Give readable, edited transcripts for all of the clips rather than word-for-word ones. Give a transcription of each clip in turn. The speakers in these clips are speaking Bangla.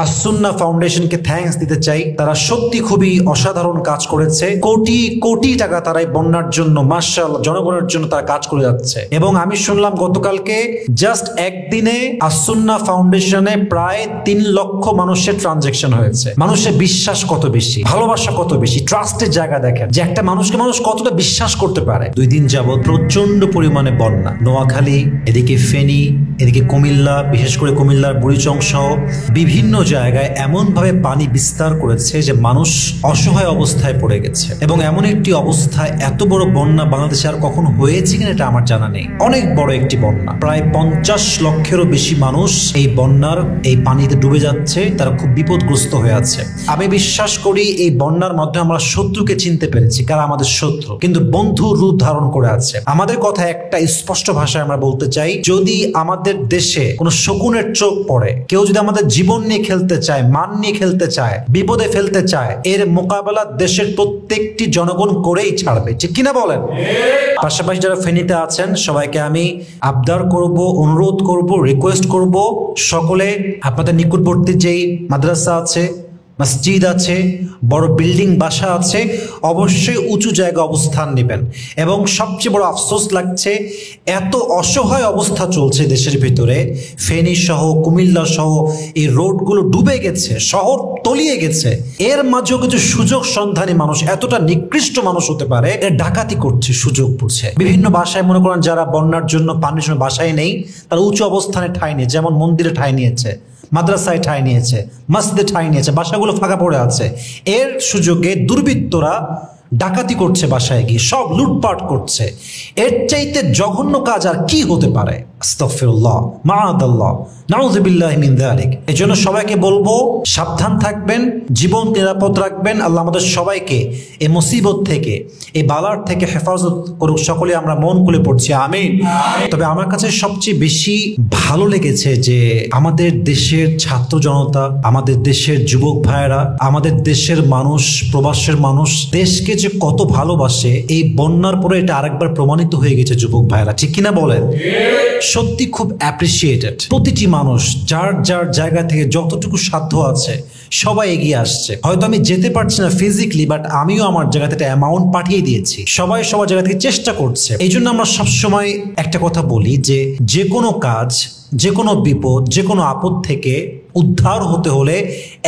আসুন্নাহ ফাউন্ডেশনকে থ্যাঙ্কস দিতে চাই। তারা সত্যি খুবই অসাধারণ কাজ করেছে। কোটি কোটি টাকা তারা এই বন্যার জন্য মাশাআল্লাহ জনগণের জন্য তারা কাজ করে যাচ্ছে। এবং আমি শুনলাম গতকালকে জাস্ট একদিনে আসুন্নাহ ফাউন্ডেশনে প্রায় 3 লক্ষ মানুষের ট্রানজেকশন হয়েছে। মানুষের বিশ্বাস কত বেশি, ভালোবাসা কত বেশি, ট্রাস্টের জায়গা দেখেন যে একটা মানুষকে মানুষ কতটা বিশ্বাস করতে পারে। 2 দিন যাবত প্রচন্ড পরিমাণে বন্যা, নোয়াখালী, এদিকে ফেনী, এদিকে কুমিল্লা, বিশেষ করে কুমিল্লার বুড়িচং সহ বিভিন্ন জায়গায় এমন ভাবে পানি বিস্তার করেছে যে মানুষ অসহায় অবস্থায় পড়ে গেছে। এবং এমন একটি অবস্থায় এত বড় বন্যা বাংলাদেশে আর কখনো হয়েছে কিনা এটা আমার জানা নেই। অনেক বড় একটি বন্যা, প্রায় 50 লক্ষেরও বেশি মানুষ এই বন্যার এই পানিতে ডুবে যাচ্ছে, তারা খুব বিপদগ্রস্ত হয়ে আছে। আমি বিশ্বাস করি এই বন্যার মধ্যে আমরা শত্রুকে চিনতে পেরেছি, কারা আমাদের শত্রু, কিন্তু বন্ধু রূপ ধারণ করে আছে। আমাদের কথা একটা স্পষ্ট ভাষায় আমরা বলতে চাই, যদি আমাদের দেশে কোনো শকুনের চোখ পড়ে, কেউ যদি আমাদের জীবন নিয়ে খেলতে চায়, মান নিয়ে খেলতে চায়, বিপদে ফেলতে চায়, এর মোকাবেলা দেশের প্রত্যেকটি জনগণ করেই ছাড়বে, ঠিক কিনা বলেন? পাশাপাশি যারা ফেনীতে আছেন সবাইকে আমি আবদার করব, অনুরোধ করব, রিকোয়েস্ট করব, সকলে আপনাদের নিকটবর্তী যেই মাদ্রাসা আছে, মসজিদ আছে, বড় বিল্ডিং বাসা আছে, অবশ্যই উঁচু জায়গা অবস্থান নেবেন। এবং সবচেয়ে বড় আফসোস লাগছে, এত অসহায় অবস্থা চলছে দেশের ভিতরে, ফেনী সহ কুমিল্লা সহ এই রোডগুলো ডুবে গেছে, শহর তলিয়ে গেছে। এর মাঝেও কিছু সুযোগ সন্ধানী মানুষ, এতটা নিকৃষ্ট মানুষ হতে পারে, এর ডাকাতি করছে সুযোগ বুঝে। বিভিন্ন বাসায় মনে করেন যারা বন্যার জন্য পানির জন্য বাসায় নেই, তারা উঁচু অবস্থানে ঠাঁই নিয়ে, যেমন মন্দিরে ঠাঁই নিয়েছে, মাদ্রাসায় ঠাঁই নিয়েছে, মসজিদে ঠাঁই নিয়েছে, বাসাগুলো ফাঁকা পড়ে আছে। এর সুযোগে দুর্বৃত্তরা ডাকাতি করছে, বাসায় গিয়ে সব লুটপাট করছে। এর চাইতে জঘন্য কাজ আর কি হতে পারে? আস্তাগফিরুল্লাহ, মাআদাল্লাহ, নাউযুবিল্লাহি মিন যালিক। এজন্য সবাইকে বলবো সাবধান থাকবেন, জীবন নিরাপদ রাখবেন। আল্লাহ আমাদের সবাইকে এই মুসিবত থেকে, এই বালার থেকে হেফাজত করুক। সকলে আমরা মন খুলে পড়ছি আমিন। তবে আমার কাছে সবচেয়ে বেশি ভালো লেগেছে যে আমাদের দেশের ছাত্র জনতা, আমাদের দেশের যুবক ভাইয়েরা, আমাদের দেশের মানুষ, প্রবাসের মানুষ দেশকে যে কত ভালোবাসে, এই বন্যার পরে এটা আরেকবার প্রমাণিত হয়ে গেছে যুবক ভাইয়েরা, ঠিক কিনা বলেন? সত্যি খুব অ্যাপ্রিসিয়েটেড। প্রতিটি মানুষ যার যার জায়গা থেকে যতটুকু সাধ্য আছে সবাই এগিয়ে আসছে। হয়তো আমি যেতে পারছি না ফিজিক্যালি, বাট আমিও আমার জায়গা থেকে অ্যামাউন্ট পাঠিয়ে দিয়েছি। সবাই সবার জায়গা থেকে চেষ্টা করছে। এই জন্য আমরা সবসময় একটা কথা বলি যে যে কোনো কাজ, যে কোনো বিপদ, যে কোনো আপদ থেকে উদ্ধার হতে হলে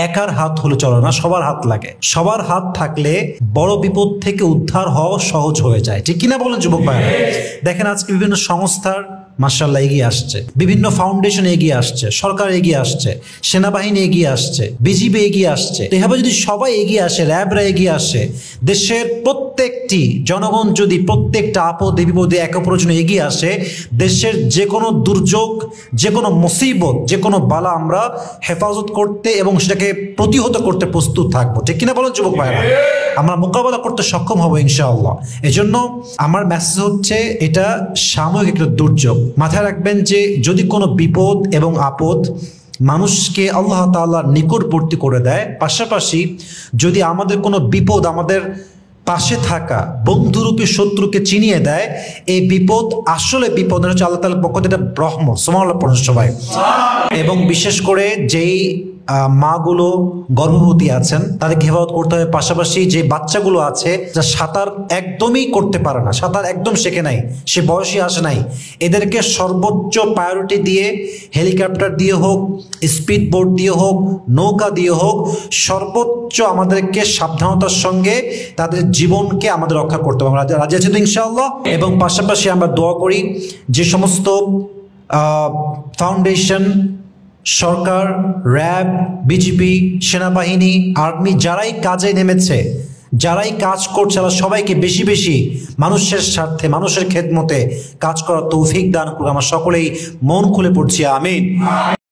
একার হাত হলে চলে না, সবার হাত লাগে। সবার হাত থাকলে বড় বিপদ থেকে উদ্ধার হওয়া সহজ হয়ে যায়, ঠিক কিনা বলেন যুবক ভাইরা? দেখেন আজকে বিভিন্ন সংস্থার মাশাআল্লাহ এগিয়ে আসছে, বিভিন্ন ফাউন্ডেশন এগিয়ে আসছে, সরকার এগিয়ে আসছে, সেনাবাহিনী এগিয়ে আসছে, বিজিবি এগিয়ে আসছে। এভাবে যদি সবাই এগিয়ে আসে, র্যাবরা এগিয়ে আসে, দেশের প্রত্যেকটি জনগণ যদি প্রত্যেকটা আপদে বিপদে একে অপরের জন্য এগিয়ে আসে, দেশের যে কোনো দুর্যোগ, যে কোনো মুসিবত, যে কোনো বালা আমরা হেফাজত করতে এবং সেটাকে প্রতিহত করতে প্রস্তুত থাকবো, ঠিক কিনা বলেন যুবক ভাইরা? আমরা মোকাবেলা করতে সক্ষম হব ইনশাআল্লাহ। এজন্য আমার মেসেজ হচ্ছে, এটা সাময়িক একটা দুর্যোগ। মাথায় রাখবেন যে যদি কোনো বিপদ এবং আপদ মানুষকে আল্লাহ তাআলার নিকটবর্তী করে দেয়, পাশাপাশি যদি আমাদের কোনো বিপদ আমাদের পাশে থাকা বন্ধুরূপী শত্রুকে চিনিয়ে দেয়, এই বিপদ আসলে বিপদ হচ্ছে আল্লাহ তাআলার পক্ষ থেকে রহমত। সুবহানাল্লাহ পড়ুন সবাই। এবং বিশেষ করে যেই মাগুলো গর্ভবতী আছেন তাদেরকে হেফাজত করতে হবে। পাশাপাশি যে বাচ্চাগুলো আছে যা সাঁতার একদমই করতে পারে না, সাঁতার একদম শেখে নাই, সে বয়সই আসে নাই, এদেরকে সর্বোচ্চ প্রায়োরিটি দিয়ে, হেলিকপ্টার দিয়ে হোক, স্পিড বোট দিয়ে হোক, নৌকা দিয়ে হোক, সর্বোচ্চ আমাদেরকে সাবধানতার সঙ্গে তাদের জীবনকে আমাদের রক্ষা করতে হবে। আমরা রাজি আছি তো ইনশাআল্লাহ? এবং পাশাপাশি আমরা দোয়া করি যে সমস্ত ফাউন্ডেশন, সরকার, র্যাব, বিজিবি, সেনাবাহিনী, আর্মি যারাই কাজে নেমেছে, যারাই কাজ করছে, তারা সবাইকে বেশি বেশি মানুষের স্বার্থে, মানুষের খেদমতে কাজ করার তৌফিক দান করুক। আমরা সকলেই মন খুলে পড়ছি আমিন।